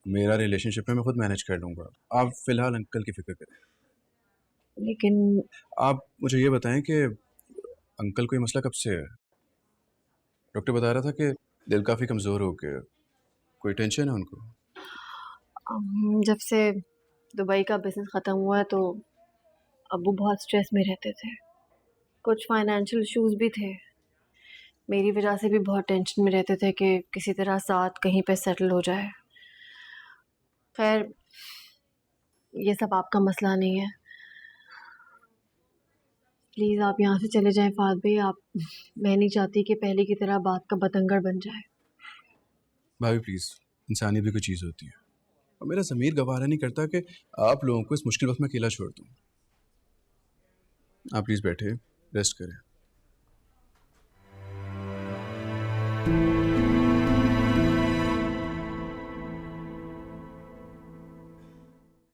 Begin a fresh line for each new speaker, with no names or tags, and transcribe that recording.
मेरा रिलेशनशिप है, मैं खुद मैनेज कर लूंगा। आप फिलहाल अंकल की फिक्र करें।
लेकिन
आप मुझे ये बताएं कि अंकल को ये मसला कब से है? डॉक्टर बता रहा था कि दिल काफ़ी कमज़ोर हो गया। कोई टेंशन है उनको?
जब से दुबई का बिजनेस ख़त्म हुआ है तो अब्बू बहुत स्ट्रेस में रहते थे। कुछ फाइनेंशियल इश्यूज भी थे। मेरी वजह से भी बहुत टेंशन में रहते थे कि किसी तरह साथ कहीं पे सेटल हो जाए। खैर, ये सब आपका मसला नहीं है। प्लीज़ आप यहाँ से चले जाएं फाद भाई। आप मैं नहीं चाहती कि पहले की तरह बात का बतंगड़ बन जाए।
भाभी प्लीज़, इंसानियत भी कोई चीज़ होती है। और मेरा ज़मीर गवारा नहीं करता कि आप लोगों को इस मुश्किल वक्त में अकेला छोड़ दूँ। आप प्लीज़ बैठे, रेस्ट करें।